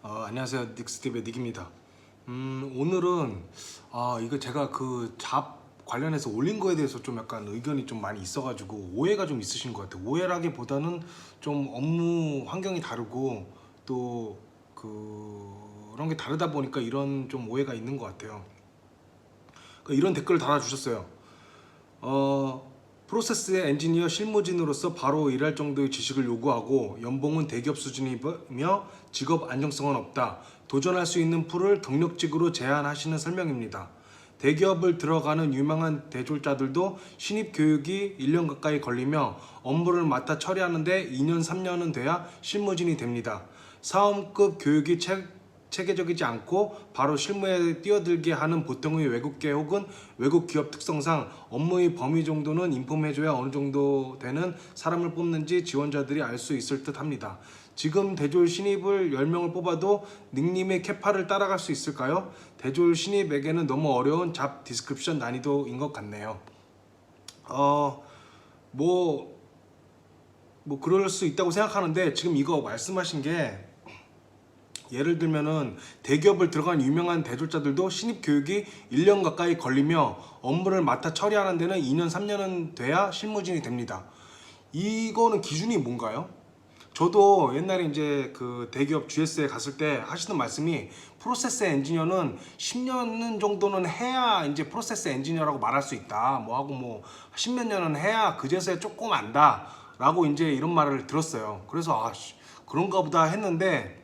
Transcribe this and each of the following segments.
안녕하세요. 닉스티브의 닉입니다. 오늘은 이거 제가 그 잡 관련해서 올린 거에 대해서 좀 약간 의견이 좀 많이 있어가지고 오해가 좀 있으신 것 같아요. 오해라기보다는 좀 업무 환경이 다르고 또 그런 게 다르다 보니까 이런 좀 오해가 있는 것 같아요. 그러니까 이런 댓글을 달아주셨어요. 프로세스 엔지니어 실무진으로서 바로 일할 정도의 지식을 요구하고 연봉은 대기업 수준이며 직업 안정성은 없다. 도전할 수 있는 풀을 경력직으로 제안하시는 설명입니다. 대기업을 들어가는 유명한 대졸자들도 신입 교육이 1년 가까이 걸리며 업무를 맡아 처리하는데 2년, 3년은 돼야 실무진이 됩니다. 사원급 교육이 체계적이지 않고 바로 실무에 뛰어들게 하는 보통의 외국계 혹은 외국 기업 특성상 업무의 범위 정도는 인폼해줘야 어느 정도 되는 사람을 뽑는지 지원자들이 알 수 있을 듯 합니다. 지금 대졸 신입을 10명을 뽑아도 닉님의 캐파를 따라갈 수 있을까요? 대졸 신입에게는 너무 어려운 잡 디스크립션 난이도인 것 같네요. 뭐 그럴 수 있다고 생각하는데 지금 이거 말씀하신 게 예를 들면은 대기업을 들어간 유명한 대졸자들도 신입 교육이 1년 가까이 걸리며 업무를 맡아 처리하는 데는 2년, 3년은 돼야 실무진이 됩니다. 이거는 기준이 뭔가요? 저도 옛날에 이제 그 대기업 GS에 갔을 때 하시는 말씀이 프로세스 엔지니어는 10년 정도는 해야 이제 프로세스 엔지니어라고 말할 수 있다. 뭐 하고 뭐 10몇 년은 해야 그제서야 조금 안다. 라고 이제 이런 말을 들었어요. 그래서 그런가 보다 했는데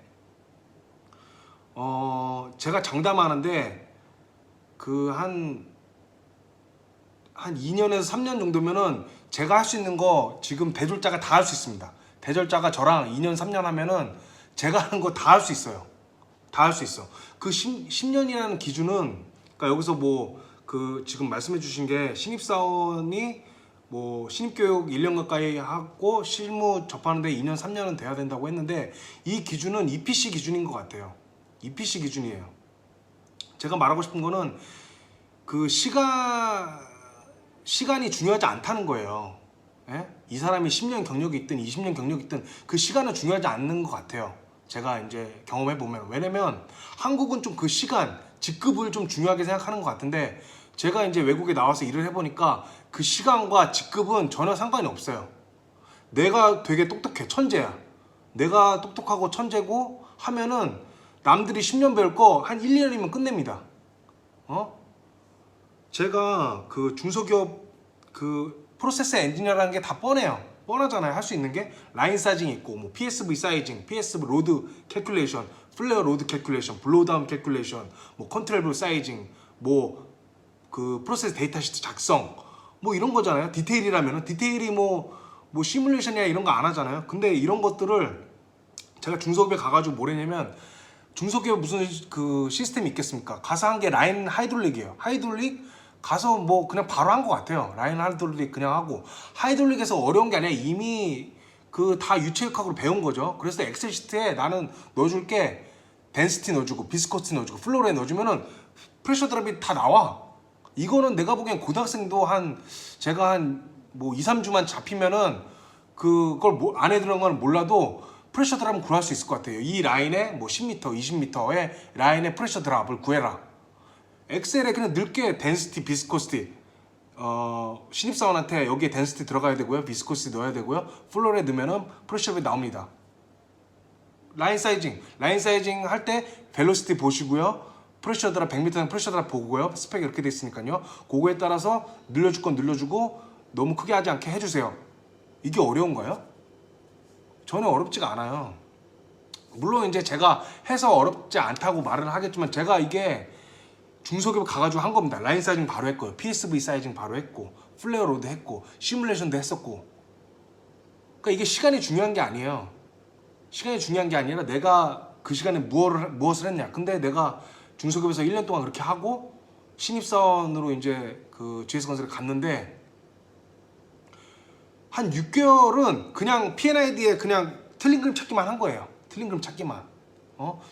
제가 장담하는데 그 한 2년에서 3년 정도면은 제가 할 수 있는 거 지금 대졸자가 다 할 수 있습니다. 대졸자가 저랑 2년, 3년 하면은 제가 하는 거 다 할 수 있어요. 다 할 수 있어. 그 10년이라는 기준은 그러니까 여기서 뭐 그 지금 말씀해 주신 게 신입사원이 뭐 신입교육 1년 가까이 하고 실무 접하는데 2년, 3년은 돼야 된다고 했는데 이 기준은 EPC 기준인 것 같아요. EPC 기준이에요. 제가 말하고 싶은 거는 그 시간이 중요하지 않다는 거예요. 예? 이 사람이 10년 경력이 있든 20년 경력이 있든 그 시간은 중요하지 않는 것 같아요. 제가 이제 경험해 보면. 왜냐면 한국은 좀 그 시간, 직급을 좀 중요하게 생각하는 것 같은데 제가 이제 외국에 나와서 일을 해보니까 그 시간과 직급은 전혀 상관이 없어요. 내가 되게 똑똑해, 천재야. 내가 똑똑하고 천재고 하면은 남들이 10년 배울 거 한 1, 2년이면 끝냅니다. 제가 그 중소기업 그 프로세스 엔지니어라는 게 다 뻔해요. 뻔하잖아요. 할 수 있는 게 라인 사이징 있고 뭐 PSV 사이징, PSV 로드 캘큘레이션, 플레어 로드 캘큘레이션, 블로우다운 캘큘레이션, 뭐 컨트롤블 사이징, 뭐 그 프로세스 데이터 시트 작성, 뭐 이런 거잖아요. 디테일이라면은 디테일이 뭐 시뮬레이션이나 이런 거 안 하잖아요. 근데 이런 것들을 제가 중소기업에 가가지고 뭐랬냐면 중소기업 무슨 그 시스템이 있겠습니까? 가서 한 게 라인 하이드롤릭이에요. 하이드롤릭 가서 뭐 그냥 바로 한 것 같아요. 라인 하이드롤릭 그냥 하고 하이드롤릭에서 어려운 게 아니라 이미 그 다 유체역학으로 배운 거죠. 그래서 엑셀 시트에 나는 넣어줄게 덴시티 넣어주고 비스코시티 넣어주고 플로우레 넣어주면은 프레셔 드랍이 다 나와. 이거는 내가 보기엔 고등학생도 제가 한 뭐 2, 3주만 잡히면은 그걸 뭐 안에 들어간 건 몰라도 프레셔 드랍은 구할 수 있을 것 같아요. 이 라인에 뭐 10m, 20m의 라인에 프레셔 드랍을 구해라. 엑셀에 그냥 넓게 덴시티, 비스코시티 신입사원한테 여기에 덴시티 들어가야 되고요. 비스코시티 넣어야 되고요. 플로레 넣으면은 프레셔 드랍이 나옵니다. 라인 사이징 할 때 벨로시티 보시고요. 프레셔 드랍 100m는 프레셔 드랍 보고요. 스펙이 이렇게 돼 있으니까요. 그거에 따라서 늘려줄 건 늘려주고 너무 크게 하지 않게 해주세요. 이게 어려운가요? 전혀 어렵지가 않아요. 물론 이제 제가 해서 어렵지 않다고 말을 하겠지만 제가 이게 중소기업 가가지고 한 겁니다. 라인 사이징 바로 했고요. PSV 사이징 바로 했고 플레어 로드 했고 시뮬레이션도 했었고. 그러니까 이게 시간이 중요한 게 아니에요. 시간이 중요한 게 아니라 내가 그 시간에 무엇을 했냐. 근데 내가 중소기업에서 1년 동안 그렇게 하고 신입사원으로 이제 그 GS건설에 갔는데 한 6개월은 그냥 P&ID에 그냥 틀린 그림 찾기만 한 거예요. 틀린 그림 찾기만.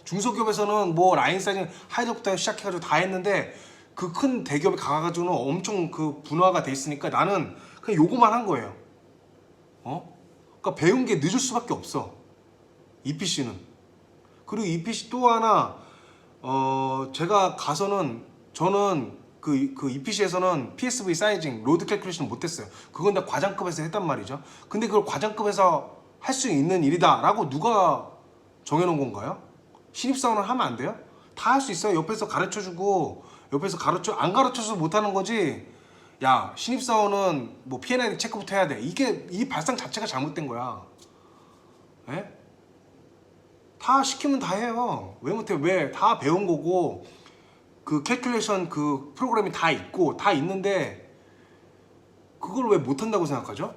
중소기업에서는 뭐 라인 사이징 하이드부터 시작해가지고 다 했는데 그 큰 대기업에 가가지고는 엄청 그 분화가 돼 있으니까 나는 그냥 요거만 한 거예요. 그러니까 배운 게 늦을 수밖에 없어. EPC는. 그리고 이 PC 또 하나 제가 가서는 저는 그 EPC에서는 PSV 사이징, 로드 캘큘레이션 못했어요. 그건 다 과장급에서 했단 말이죠. 근데 그걸 과장급에서 할 수 있는 일이다 라고 누가 정해놓은 건가요? 신입사원은 하면 안 돼요? 다 할 수 있어요. 옆에서 가르쳐주고, 옆에서 안 가르쳐서 못하는 거지. 야, 신입사원은 뭐 P&ID 체크부터 해야 돼. 이 발상 자체가 잘못된 거야. 예? 다 시키면 다 해요. 왜 못해? 왜? 다 배운 거고, 그 캘큘레이션 그 프로그램이 다 있고, 다 있는데, 그걸 왜 못한다고 생각하죠?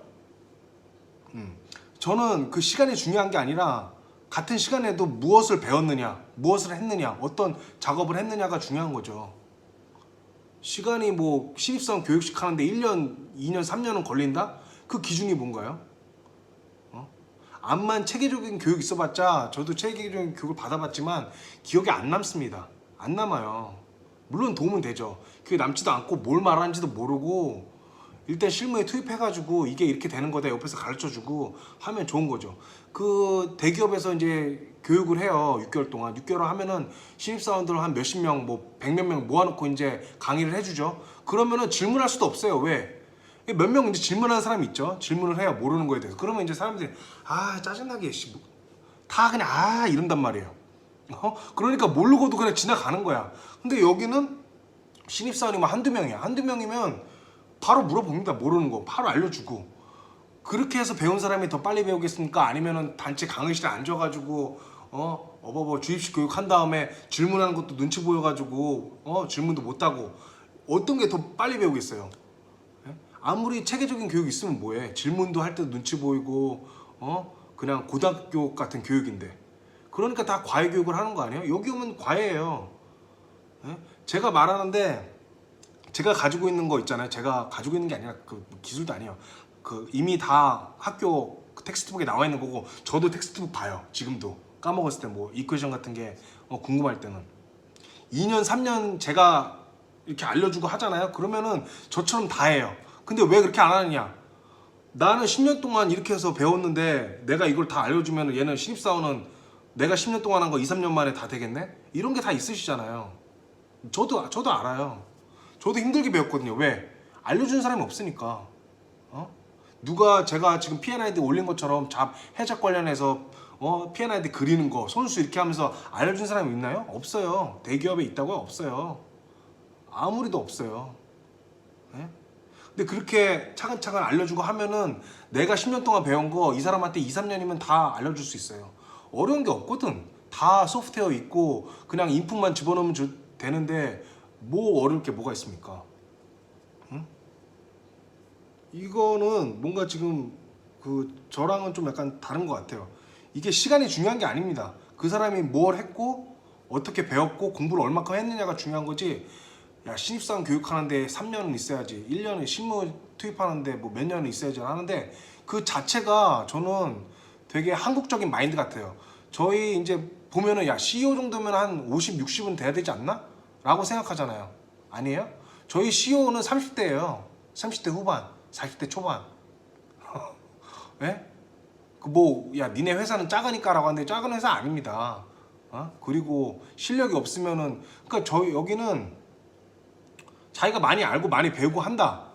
저는 그 시간이 중요한 게 아니라, 같은 시간에도 무엇을 배웠느냐, 무엇을 했느냐, 어떤 작업을 했느냐가 중요한 거죠. 시간이 뭐 신입사원 교육식 하는데 1년, 2년, 3년은 걸린다? 그 기준이 뭔가요? 암만 체계적인 교육 있어봤자 저도 체계적인 교육을 받아봤지만 기억이 안 남습니다. 안 남아요. 물론 도움은 되죠. 그게 남지도 않고 뭘 말하는지도 모르고 일단 실무에 투입해가지고 이게 이렇게 되는 거다 옆에서 가르쳐주고 하면 좋은 거죠. 그 대기업에서 이제 교육을 해요. 6개월 동안. 6개월 하면은 신입사원들 한 몇십 명, 뭐 100몇 명 모아놓고 이제 강의를 해주죠. 그러면은 질문할 수도 없어요. 왜? 몇 명 이제 질문하는 사람이 있죠. 질문을 해요. 모르는 거에 대해서. 그러면 이제 사람들이 짜증나게 다 그냥 이런단 말이에요. 그러니까 모르고도 그냥 지나가는 거야. 근데 여기는 신입사원이 뭐 한두 명이야. 한두 명이면 바로 물어봅니다. 모르는 거 바로 알려주고. 그렇게 해서 배운 사람이 더 빨리 배우겠습니까? 아니면은 단체 강의실에 앉아가지고 주입식 교육한 다음에 질문하는 것도 눈치 보여가지고 질문도 못하고 어떤 게 더 빨리 배우겠어요? 아무리 체계적인 교육이 있으면 뭐해? 질문도 할 때 눈치 보이고 그냥 고등학교 같은 교육인데. 그러니까 다 과외 교육을 하는 거 아니에요? 여기 오면 과외예요. 제가 말하는데 제가 가지고 있는 거 있잖아요. 제가 가지고 있는 게 아니라 그 기술도 아니에요. 그 이미 다 학교 텍스트북에 나와 있는 거고 저도 텍스트북 봐요. 지금도 까먹었을 때 뭐 이퀘이션 같은 게 궁금할 때는 2년 3년 제가 이렇게 알려주고 하잖아요. 그러면은 저처럼 다 해요. 근데 왜 그렇게 안 하느냐? 나는 10년 동안 이렇게 해서 배웠는데 내가 이걸 다 알려주면 얘는 신입사원은 내가 10년 동안 한 거 2, 3년 만에 다 되겠네? 이런 게 다 있으시잖아요. 저도 알아요. 저도 힘들게 배웠거든요. 왜? 알려주는 사람이 없으니까. 누가 제가 지금 P&ID 올린 것처럼 해적 관련해서 P&ID 그리는 거 손수 이렇게 하면서 알려준 사람이 있나요? 없어요. 대기업에 있다고요? 없어요. 아무리도 없어요. 네? 근데 그렇게 차근차근 알려주고 하면은 내가 10년 동안 배운 거 이 사람한테 2, 3년이면 다 알려줄 수 있어요. 어려운 게 없거든. 다 소프트웨어 있고 그냥 인풋만 집어넣으면 되는데 뭐 어려울 게 뭐가 있습니까? 이거는 뭔가 지금 저랑은 좀 약간 다른 것 같아요. 이게 시간이 중요한 게 아닙니다. 그 사람이 뭘 했고 어떻게 배웠고 공부를 얼마큼 했느냐가 중요한 거지. 야, 신입사원 교육하는데 3년은 있어야지, 1년은 실무 투입하는데 뭐 몇 년은 있어야지 하는데 그 자체가 저는 되게 한국적인 마인드 같아요. 저희 이제 보면은 야, CEO 정도면 한 50, 60은 돼야 되지 않나? 라고 생각하잖아요. 아니에요? 저희 CEO는 30대예요. 30대 후반, 40대 초반. 예? 야, 니네 회사는 작으니까 라고 하는데 작은 회사 아닙니다. 그리고 실력이 없으면은, 그러니까 여기는 자기가 많이 알고 많이 배우고 한다.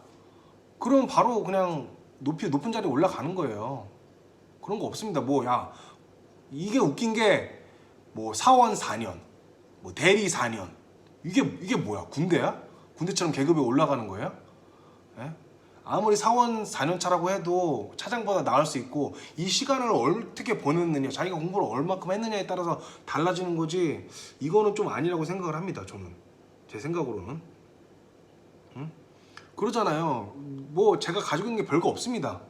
그러면 바로 그냥 높은 자리에 올라가는 거예요. 그런 거 없습니다. 이게 웃긴 게 사원 4년, 대리 4년. 이게 뭐야? 군대야? 군대처럼 계급이 올라가는 거예요? 예? 아무리 사원 4년 차라고 해도 차장보다 나을 수 있고 이 시간을 어떻게 보냈느냐, 자기가 공부를 얼마큼 했느냐에 따라서 달라지는 거지. 이거는 좀 아니라고 생각을 합니다. 저는 제 생각으로는. 그러잖아요. 제가 가지고 있는 게 별거 없습니다.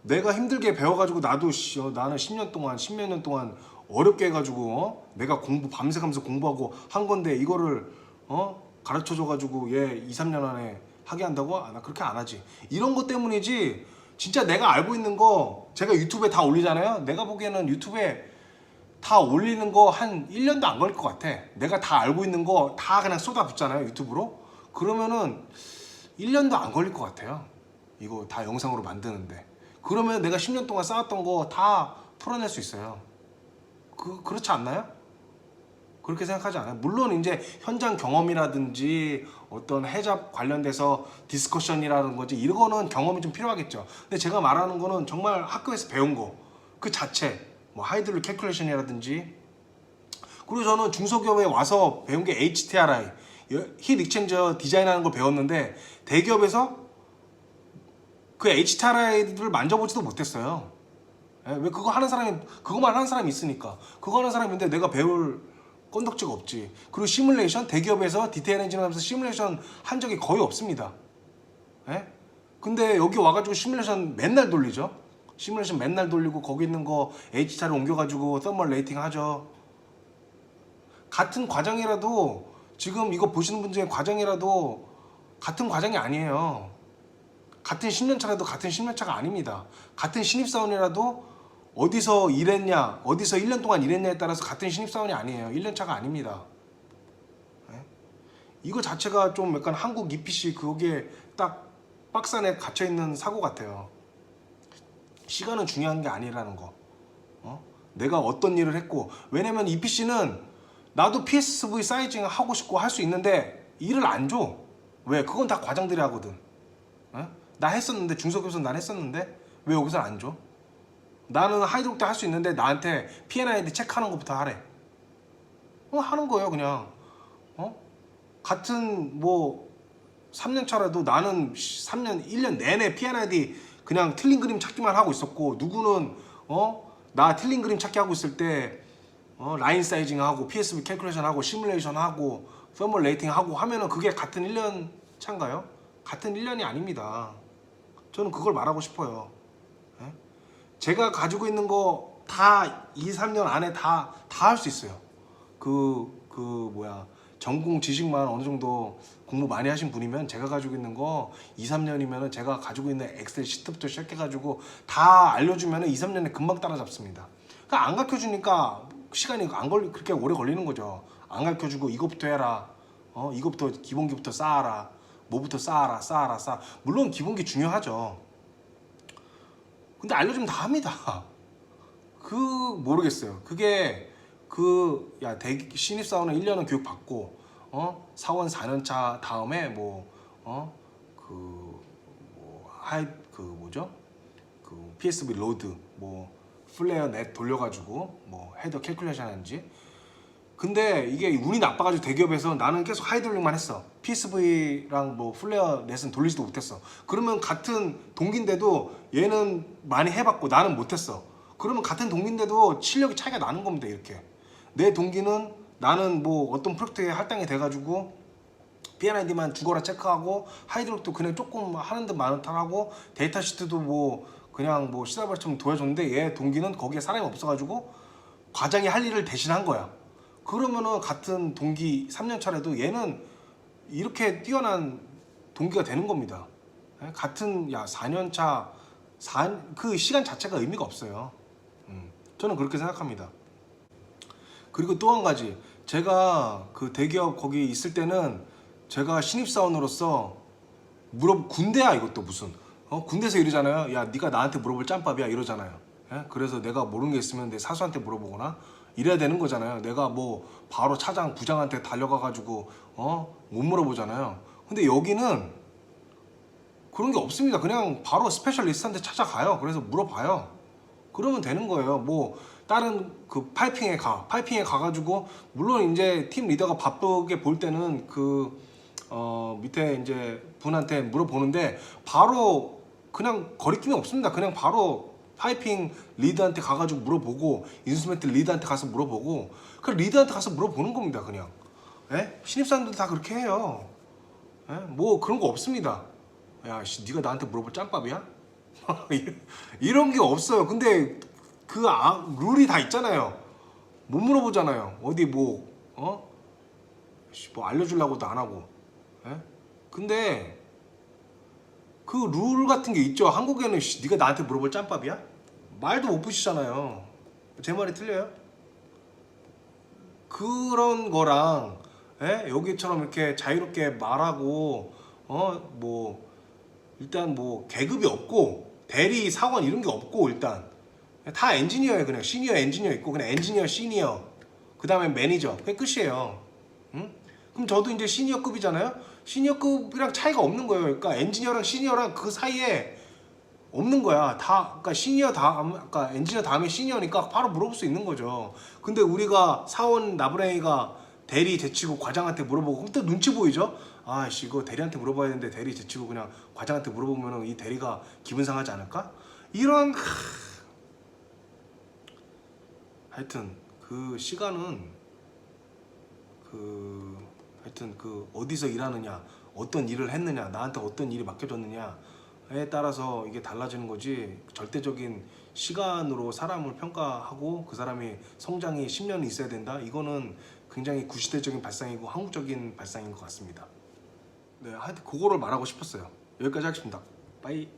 내가 힘들게 배워가지고 나는 10년 동안 10몇 년 동안 어렵게 해가지고 내가 밤새 가면서 공부하고 한 건데 이거를 가르쳐줘가지고 얘 2, 3년 안에 하게 한다고? 나 그렇게 안 하지. 이런 것 때문이지. 진짜 내가 알고 있는 거 제가 유튜브에 다 올리잖아요. 내가 보기에는 유튜브에 다 올리는 거 한 1년도 안 걸릴 것 같아. 내가 다 알고 있는 거 다 그냥 쏟아붓잖아요, 유튜브로. 그러면은 1년도 안 걸릴 것 같아요. 이거 다 영상으로 만드는데. 그러면 내가 10년 동안 쌓았던 거 다 풀어낼 수 있어요. 그렇지 않나요? 그렇게 생각하지 않아요? 물론 이제 현장 경험이라든지 어떤 해잡 관련돼서 디스커션이라는 거지 이거는 경험이 좀 필요하겠죠. 근데 제가 말하는 거는 정말 학교에서 배운 거 그 자체 뭐 하이드롤 캘큘레이션이라든지 그리고 저는 중소기업에 와서 배운 게 HTRI 힐 익스체인저 디자인하는 걸 배웠는데 대기업에서 그 HTRI를 만져보지도 못했어요. 왜 그거 하는 사람이 그거만 하는 사람이 있으니까 그거 하는 사람인데 내가 배울 건덕지가 없지. 그리고 시뮬레이션 대기업에서 디테일 엔지니어 하면서 시뮬레이션 한 적이 거의 없습니다. 예? 근데 여기 와가지고 시뮬레이션 맨날 돌리죠. 시뮬레이션 맨날 돌리고 거기 있는 거 H차를 옮겨가지고 서멀 레이팅 하죠. 같은 과정이라도 지금 이거 보시는 분 중에 과정이라도 같은 과정이 아니에요. 같은 10년차라도 같은 10년차가 아닙니다. 같은 신입사원이라도 어디서 일했냐, 어디서 1년 동안 일했냐에 따라서 같은 신입사원이 아니에요. 1년차가 아닙니다. 네? 이거 자체가 좀 약간 한국 EPC 거기에 딱 박스 안에 갇혀있는 사고 같아요. 시간은 중요한 게 아니라는 거. 내가 어떤 일을 했고 왜냐면 EPC는 나도 PSV 사이징 하고 싶고 할 수 있는데 일을 안 줘. 왜? 그건 다 과장들이 하거든. 나 했었는데 중소기업에서 난 했었는데 왜 여기서 안 줘? 나는 하이드록 때 할 수 있는데 나한테 P&ID 체크하는 것부터 하래. 하는 거예요 그냥. 같은 뭐 3년 차라도 나는 3년 1년 내내 P&ID 그냥 틀린 그림 찾기만 하고 있었고 누구는 나 틀린 그림 찾기 하고 있을 때 라인 사이징 하고 PSV 캘큘레이션 하고 시뮬레이션 하고 서멀 레이팅 하고 하면은 그게 같은 1년 차인가요? 같은 1년이 아닙니다. 저는 그걸 말하고 싶어요. 제가 가지고 있는 거 다 2, 3년 안에 다 할 수 있어요. 전공 지식만 어느 정도 공부 많이 하신 분이면 제가 가지고 있는 거 2, 3년이면 제가 가지고 있는 엑셀 시트부터 시작해가지고 다 알려주면 2, 3년에 금방 따라잡습니다. 그러니까 안 가르쳐주니까 시간이 그렇게 오래 걸리는 거죠. 안 가르쳐주고 이것부터 해라. 이것부터 기본기부터 쌓아라. 뭐부터 쌓아라. 물론 기본기 중요하죠. 근데 알려주면 다 합니다. 모르겠어요. 그게 신입사원은 1년은 교육 받고 사원 4년차 다음에 PSV 로드 플레어 넷 돌려가지고 헤더 캘큘레이션 하는지. 근데 이게 운이 나빠가지고 대기업에서 나는 계속 하이드롤링만 했어. PSV랑 플레어 넷은 돌리지도 못했어. 그러면 같은 동기인데도 얘는 많이 해봤고 나는 못했어. 그러면 같은 동기인데도 실력이 차이가 나는 겁니다. 이렇게 내 동기는 나는 어떤 프로젝트에 할당이 돼가지고 P&ID만 죽어라 체크하고 하이드롤도 그냥 조금 하는 듯 마는 듯 하고 데이터 시트도 그냥 시다발처럼 도와줬는데 얘 동기는 거기에 사람이 없어가지고 과장이 할 일을 대신한 거야. 그러면은 같은 동기 3년 차라도 얘는 이렇게 뛰어난 동기가 되는 겁니다. 같은 4년 차 그 시간 자체가 의미가 없어요. 저는 그렇게 생각합니다. 그리고 또 한 가지, 제가 그 대기업 거기 있을 때는 제가 신입사원으로서 군대야 이것도 무슨 군대에서 이러잖아요. 야 네가 나한테 물어볼 짬밥이야 이러잖아요. 그래서 내가 모르는 게 있으면 내 사수한테 물어보거나 이래야 되는 거잖아요. 내가 바로 차장 부장한테 달려가가지고 못 물어보잖아요. 근데 여기는 그런 게 없습니다. 그냥 바로 스페셜리스트한테 찾아가요. 그래서 물어봐요. 그러면 되는 거예요. 다른 파이핑에 가가지고 물론 이제 팀 리더가 바쁘게 볼 때는 밑에 이제 분한테 물어보는데 바로 그냥 거리낌이 없습니다. 그냥 바로 파이핑 리더한테 가가지고 물어보고 인스트루멘트 리더한테 가서 물어보고 그 리더한테 가서 물어보는 겁니다. 그냥 신입사원들도 다 그렇게 해요. 그런 거 없습니다. 야 네가 나한테 물어볼 짬밥이야? 이런 게 없어요. 근데 룰이 다 있잖아요. 못 물어보잖아요. 어디 알려주려고도 안 하고. 근데 그 룰 같은 게 있죠. 한국에는 네가 나한테 물어볼 짬밥이야? 말도 못 붙이잖아요. 제 말이 틀려요? 그런 거랑 여기처럼 이렇게 자유롭게 말하고 일단 계급이 없고 대리 사원 이런 게 없고 일단 다 엔지니어예요. 그냥 시니어 엔지니어 있고 그냥 엔지니어 시니어 그 다음에 매니저 그게 끝이에요. 응? 그럼 저도 이제 시니어급이잖아요. 시니어급이랑 차이가 없는 거예요. 그러니까 엔지니어랑 시니어랑 그 사이에 없는 거야. 다 그러니까 시니어 다음 아까 엔지니어 다음에 시니어니까 바로 물어볼 수 있는 거죠. 근데 우리가 사원 나부랭이가 대리 제치고 과장한테 물어보고 그럼 또 눈치 보이죠? 아씨 이거 대리한테 물어봐야 되는데 대리 제치고 그냥 과장한테 물어보면 이 대리가 기분 상하지 않을까? 이런 하여튼 그 시간은 하여튼 어디서 일하느냐 어떤 일을 했느냐 나한테 어떤 일이 맡겨졌느냐에 따라서 이게 달라지는 거지 절대적인 시간으로 사람을 평가하고 그 사람이 성장이 10년이 있어야 된다 이거는 굉장히 구시대적인 발상이고 한국적인 발상인 것 같습니다. 네 하여튼 그거를 말하고 싶었어요. 여기까지 하겠습니다. 빠이.